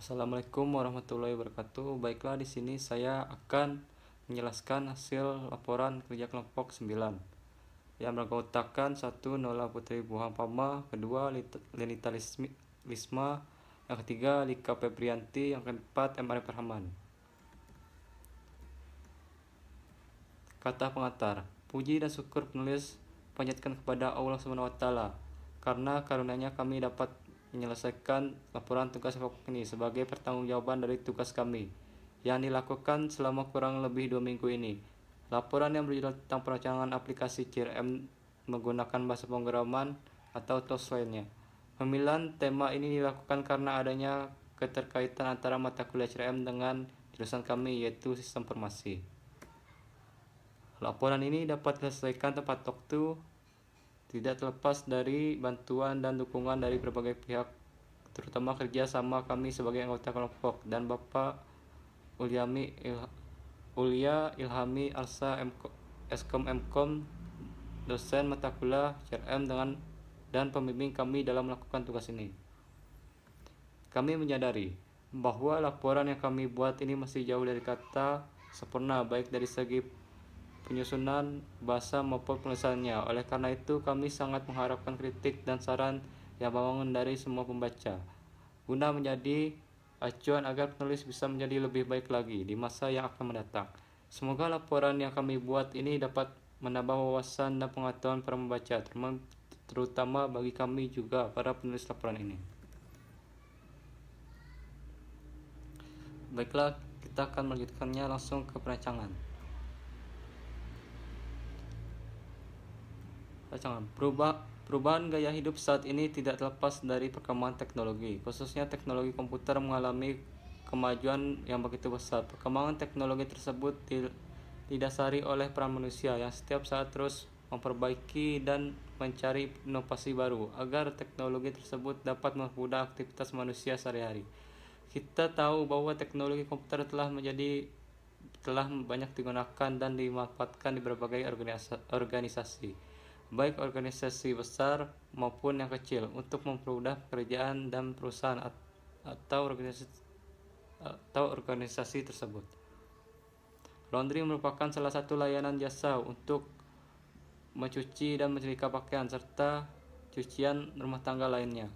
Assalamualaikum warahmatullahi wabarakatuh. Baiklah, di sini saya akan menjelaskan hasil laporan kerja kelompok 9 yang beranggotakan 1. Nola Putri Buhampama, kedua Lenita Lisma, yang ketiga Lika Febrianti, yang keempat M. Arif Rahman. Kata pengantar. Puji dan syukur penulis panjatkan kepada Allah SWT karena karunia-Nya kami dapat menyelesaikan laporan tugas kelompok ini sebagai pertanggungjawaban dari tugas kami yang dilakukan selama kurang lebih 2 minggu ini. Laporan yang berjudul tentang perancangan aplikasi CRM menggunakan bahasa pemrograman atau tools lainnya. Pemilihan tema ini dilakukan karena adanya keterkaitan antara mata kuliah CRM dengan jurusan kami, yaitu sistem informasi. Laporan ini dapat diselesaikan tepat waktu, tidak terlepas dari bantuan dan dukungan dari berbagai pihak, terutama kerja sama kami sebagai anggota kelompok dan Bapak Ulia Ilhami Arsa Eskom Mkom, dosen mata kuliah CRM dan pembimbing kami dalam melakukan tugas ini. Kami menyadari bahwa laporan yang kami buat ini masih jauh dari kata sempurna, baik dari segi penyusunan bahasa maupun penulisannya. Oleh karena itu, kami sangat mengharapkan kritik dan saran yang membangun dari semua pembaca, guna menjadi acuan agar penulis bisa menjadi lebih baik lagi di masa yang akan mendatang. Semoga laporan yang kami buat ini dapat menambah wawasan dan pengetahuan para pembaca, terutama bagi kami juga para penulis laporan ini. Baiklah, kita akan melanjutkannya langsung ke perancangan. Perubahan gaya hidup saat ini tidak terlepas dari perkembangan teknologi, khususnya teknologi komputer mengalami kemajuan yang begitu besar. Perkembangan teknologi tersebut didasari oleh peran manusia yang setiap saat terus memperbaiki dan mencari inovasi baru agar teknologi tersebut dapat mempermudah aktivitas manusia sehari-hari. Kita tahu bahwa teknologi komputer telah banyak digunakan dan dimanfaatkan di berbagai organisasi, baik organisasi besar maupun yang kecil, untuk mempermudah pekerjaan dan perusahaan atau organisasi tersebut. Laundry merupakan salah satu layanan jasa untuk mencuci dan menyetrika pakaian serta cucian rumah tangga lainnya.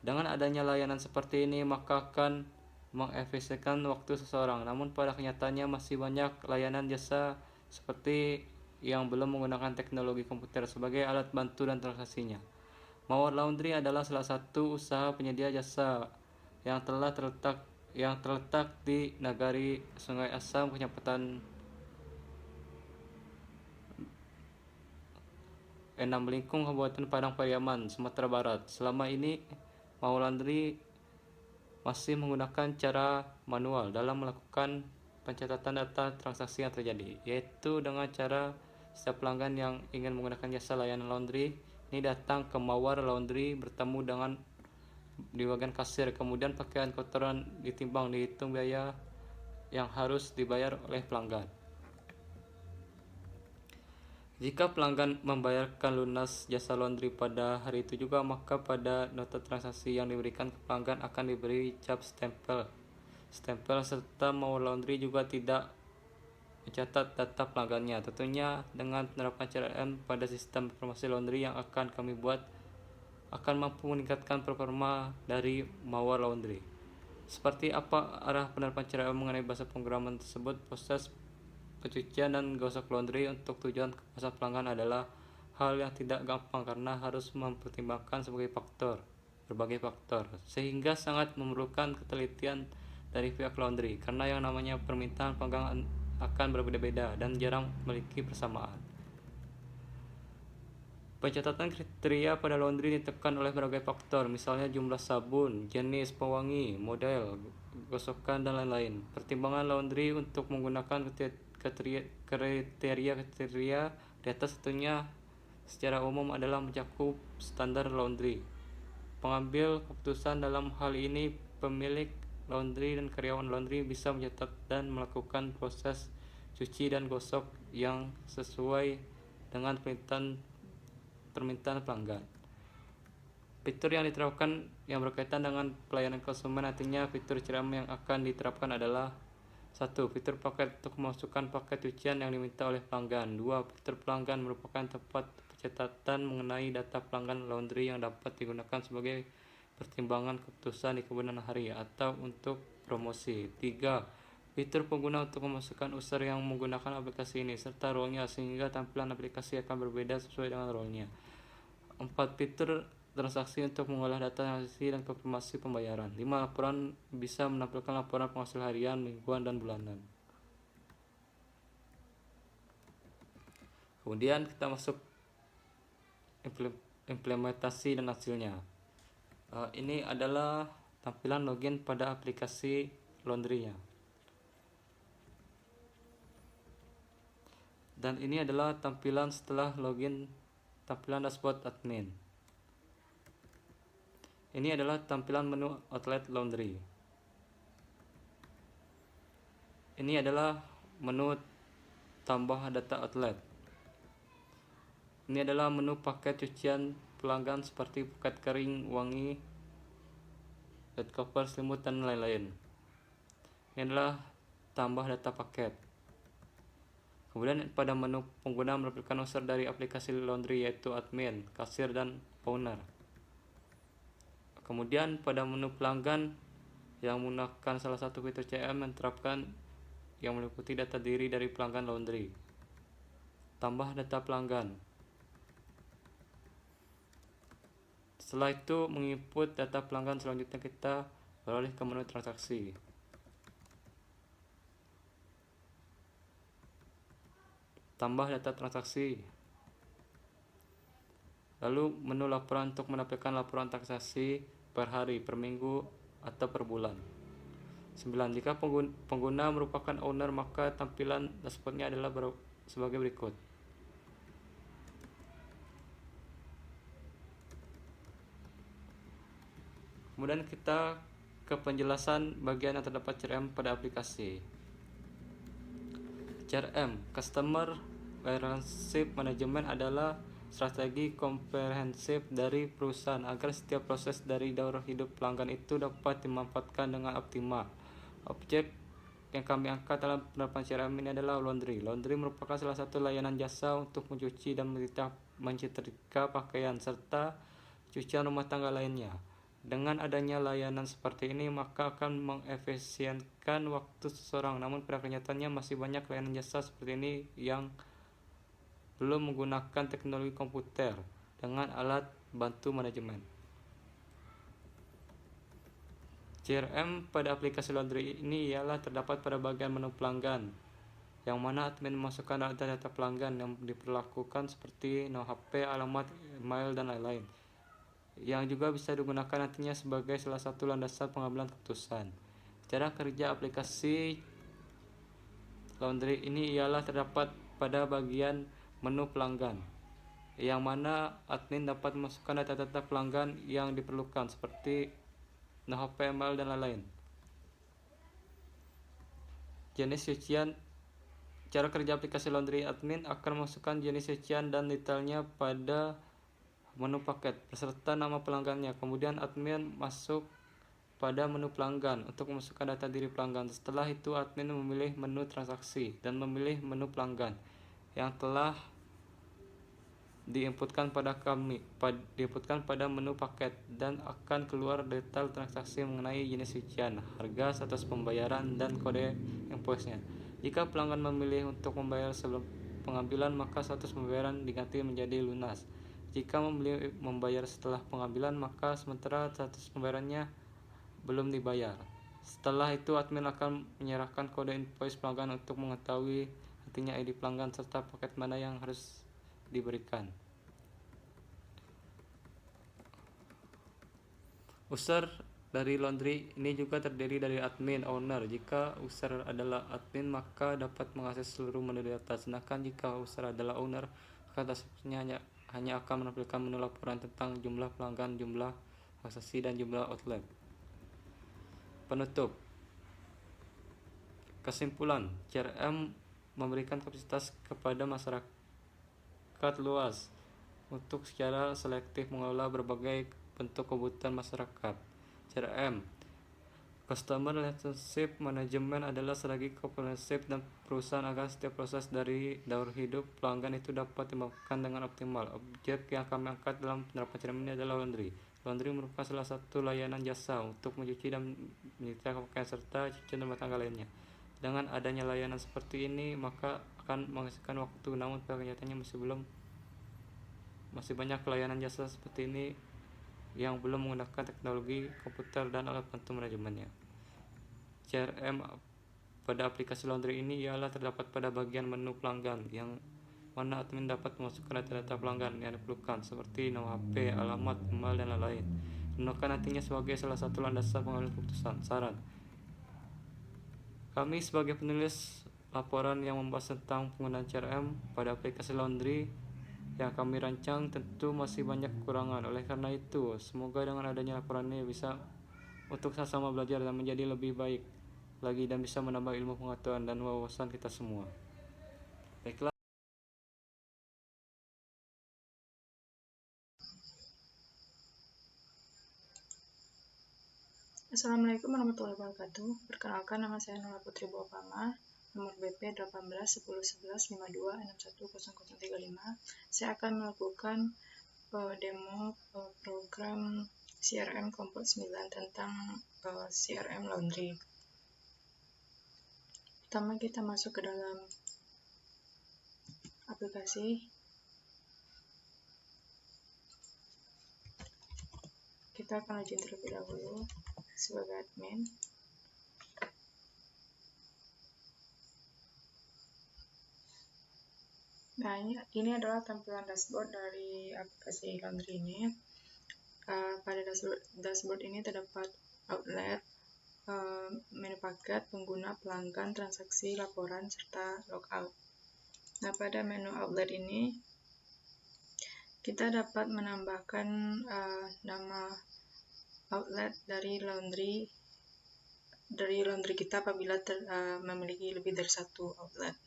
Dengan adanya layanan seperti ini, maka akan mengefisienkan waktu seseorang. Namun pada kenyataannya masih banyak layanan jasa seperti yang belum menggunakan teknologi komputer sebagai alat bantu dan transaksinya. Mawar Laundry adalah salah satu usaha penyedia jasa yang terletak di Nagari Sungai Asam, Kecamatan Enam Melingkung, Kabupaten Padang Pariaman, Sumatera Barat. Selama ini, Mawar Laundry masih menggunakan cara manual dalam melakukan pencatatan data transaksi yang terjadi, yaitu dengan cara setiap pelanggan yang ingin menggunakan jasa layanan laundry ini datang ke Mawar Laundry, bertemu dengan di bagian kasir, kemudian pakaian kotoran ditimbang, dihitung biaya yang harus dibayar oleh pelanggan. Jika pelanggan membayarkan lunas jasa laundry pada hari itu juga, maka pada nota transaksi yang diberikan ke pelanggan akan diberi cap stempel serta Mawar Laundry juga tidak mencatat data pelanggannya. Tentunya dengan penerapan CRM pada sistem informasi laundry yang akan kami buat akan mampu meningkatkan performa dari Mawar Laundry. Seperti apa arah penerapan CRM mengenai bahasa pemrograman tersebut? Proses pencucian dan gosok laundry untuk tujuan kepuasan pelanggan adalah hal yang tidak gampang karena harus mempertimbangkan berbagai faktor, sehingga sangat memerlukan ketelitian dari pihak laundry karena yang namanya permintaan pelanggan akan berbeda-beda dan jarang memiliki persamaan. Pencatatan kriteria pada laundry ditentukan oleh berbagai faktor, misalnya jumlah sabun, jenis pewangi, model, gosokan, dan lain-lain. Pertimbangan laundry untuk menggunakan kriteria di atas tentunya secara umum adalah mencakup standar laundry. Pengambil keputusan dalam hal ini pemilik laundry dan karyawan laundry bisa mencatat dan melakukan proses cuci dan gosok yang sesuai dengan permintaan pelanggan. Fitur yang diterapkan yang berkaitan dengan pelayanan konsumen, nantinya fitur CRM yang akan diterapkan adalah: 1. Fitur paket untuk memasukkan paket cucian yang diminta oleh pelanggan. 2. Fitur pelanggan merupakan tempat pencatatan mengenai data pelanggan laundry yang dapat digunakan sebagai pertimbangan keputusan di kemudian hari atau untuk promosi. 3. Fitur pengguna untuk memasukkan user yang menggunakan aplikasi ini serta role-nya sehingga tampilan aplikasi akan berbeda sesuai dengan role-nya. 4. Fitur transaksi untuk mengolah data transaksi dan konfirmasi pembayaran. 5. Laporan bisa menampilkan laporan penghasil harian, mingguan, dan bulanan. Kemudian kita masuk implementasi dan hasilnya. Ini adalah tampilan login pada aplikasi laundry-nya. Dan ini adalah tampilan setelah login, tampilan dashboard admin. Ini adalah tampilan menu outlet laundry. Ini adalah menu tambah data outlet. Ini adalah menu paket cucian pelanggan seperti paket kering, wangi, bed cover, selimut, dan lain-lain. Ini adalah tambah data paket. Kemudian pada menu pengguna menampilkan user dari aplikasi laundry yaitu admin, kasir, dan owner. Kemudian pada menu pelanggan yang menggunakan salah satu fitur CRM yang diterapkan yang meliputi data diri dari pelanggan laundry. Tambah data pelanggan. Setelah itu menginput data pelanggan, selanjutnya kita beralih ke menu transaksi. Tambah data transaksi. Lalu menu laporan untuk menampilkan laporan transaksi per hari, per minggu, atau per bulan. 9. Jika pengguna merupakan owner, maka tampilan dashboardnya adalah sebagai berikut. Kemudian kita ke penjelasan bagian yang terdapat CRM pada aplikasi. CRM, Customer Relationship Management, adalah strategi komprehensif dari perusahaan agar setiap proses dari daur hidup pelanggan itu dapat dimanfaatkan dengan optimal. Objek yang kami angkat dalam penerapan CRM ini adalah laundry. Laundry merupakan salah satu layanan jasa untuk mencuci dan menyetrika pakaian serta cucian rumah tangga lainnya. Dengan adanya layanan seperti ini, maka akan mengefisienkan waktu seseorang. Namun pada kenyataannya masih banyak layanan jasa seperti ini yang belum menggunakan teknologi komputer dengan alat bantu manajemen. CRM pada aplikasi laundry ini ialah terdapat pada bagian menu pelanggan, yang mana admin memasukkan data-data pelanggan yang diperlakukan seperti nomor HP, alamat, email, dan lain-lain, yang juga bisa digunakan nantinya sebagai salah satu landasan pengambilan keputusan. Cara kerja aplikasi laundry ini ialah terdapat pada bagian menu pelanggan, yang mana admin dapat memasukkan data-data pelanggan yang diperlukan seperti nomor HP, email, dan lain-lain. Jenis cucian. Cara kerja aplikasi laundry, admin akan memasukkan jenis cucian dan detailnya pada menu paket beserta nama pelanggannya. Kemudian admin masuk pada menu pelanggan untuk memasukkan data diri pelanggan. Setelah itu admin memilih menu transaksi dan memilih menu pelanggan yang telah diinputkan pada menu paket, dan akan keluar detail transaksi mengenai jenis cucian, harga, status pembayaran, dan kode invoice-nya. Jika pelanggan memilih untuk membayar sebelum pengambilan, maka status pembayaran diganti menjadi lunas. Jika memilih membayar setelah pengambilan, maka sementara status pembayarannya belum dibayar. Setelah itu admin akan menyerahkan kode invoice pelanggan untuk mengetahui nantinya ID pelanggan serta paket mana yang harus diberikan. User dari laundry ini juga terdiri dari admin, owner. Jika user adalah admin, maka dapat mengakses seluruh menu data, sedangkan jika user adalah owner, maka dashboardnya hanya akan menampilkan menu laporan tentang jumlah pelanggan, jumlah transaksi, dan jumlah outlet. Penutup. Kesimpulan, CRM memberikan kapasitas kepada masyarakat luas untuk secara selektif mengelola berbagai bentuk kebutuhan masyarakat. CRM. Customer Relationship Management adalah strategi komprehensif dan perusahaan agar setiap proses dari daur hidup pelanggan itu dapat dilakukan dengan optimal. Objek yang kami angkat dalam penerapan CRM ini adalah laundry. Laundry merupakan salah satu layanan jasa untuk mencuci dan menyetrika pakaian serta cucian rumah tangga lainnya. Dengan adanya layanan seperti ini, maka akan menghasilkan waktu, namun pada kenyataannya masih banyak layanan jasa seperti ini yang belum menggunakan teknologi komputer dan alat bantu manajemennya. CRM pada aplikasi laundry ini ialah terdapat pada bagian menu pelanggan, yang mana admin dapat memasukkan data-data pelanggan yang diperlukan seperti nama HP, alamat, email, dan lain-lain. Gunakan nantinya sebagai salah satu landasan pengambilan keputusan. Saran: kami sebagai penulis laporan yang membahas tentang penggunaan CRM pada aplikasi laundry yang kami rancang tentu masih banyak kekurangan. Oleh karena itu, semoga dengan adanya laporan ini bisa untuk sama-sama belajar dan menjadi lebih baik lagi dan bisa menambah ilmu pengetahuan dan wawasan kita semua. Baiklah. Assalamualaikum warahmatullahi wabarakatuh. Perkenalkan, nama saya Nula Putri Bopama, nomor BP 18101152610035. Saya akan melakukan demo program CRM Kompot 9 tentang CRM Laundry. Pertama, kita masuk ke dalam aplikasi. Kita akan login terlebih dahulu sebagai admin. Nah, ini adalah tampilan dashboard dari aplikasi Laundry ini. Pada dashboard ini terdapat outlet, menu paket, pengguna, pelanggan, transaksi, laporan, serta logout. Nah, pada menu outlet ini kita dapat menambahkan nama outlet dari laundry kita apabila memiliki lebih dari satu outlet.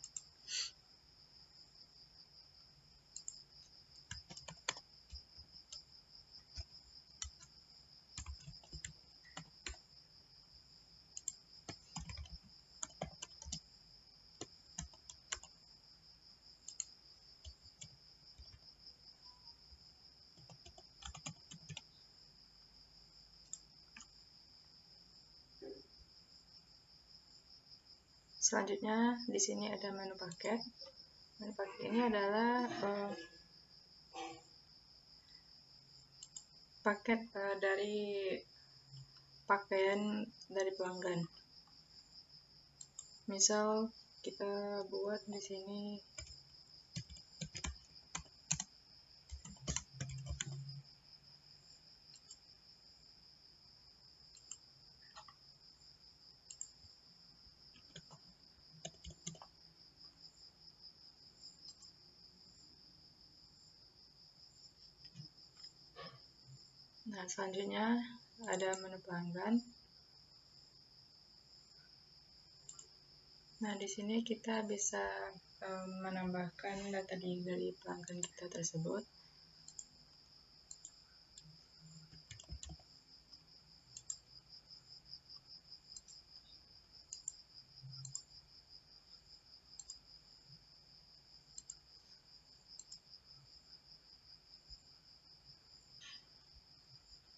Selanjutnya di sini ada menu paket. Menu paket ini adalah paket dari pakaian dari pelanggan. Misal kita buat di sini Nah, selanjutnya ada menu pelanggan. Nah, di sini kita bisa menambahkan data diri dari pelanggan kita tersebut.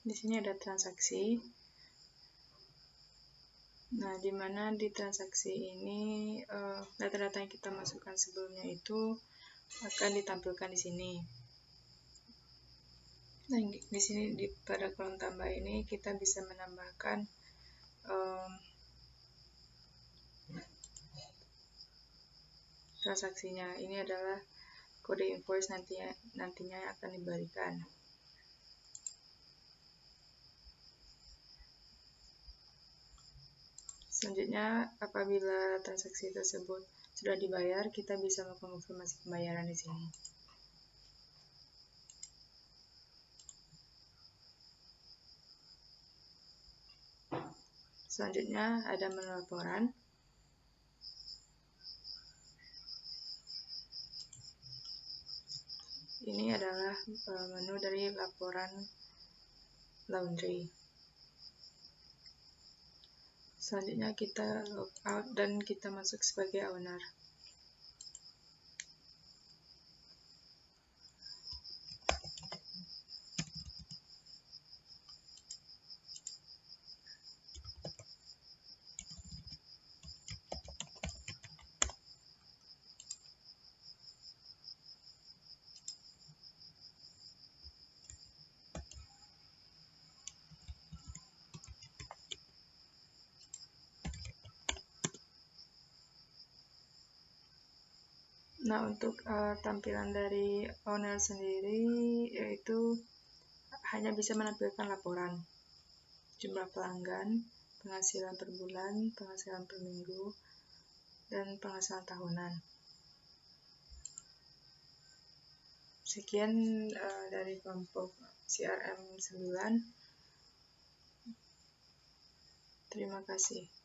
Di sini ada transaksi. Nah, di mana di transaksi ini data-data yang kita masukkan sebelumnya itu akan ditampilkan di sini. Nah, di sini pada kolom tambah ini kita bisa menambahkan transaksinya. Ini adalah kode invoice nantinya akan diberikan. Selanjutnya, apabila transaksi tersebut sudah dibayar, kita bisa mengkonfirmasi pembayaran di sini. Selanjutnya ada menu laporan. Ini adalah menu dari laporan laundry. Selanjutnya kita log out dan kita masuk sebagai owner. Nah, untuk tampilan dari owner sendiri yaitu hanya bisa menampilkan laporan jumlah pelanggan, penghasilan per bulan, penghasilan per minggu, dan penghasilan tahunan. Sekian dari kelompok CRM 9. Terima kasih.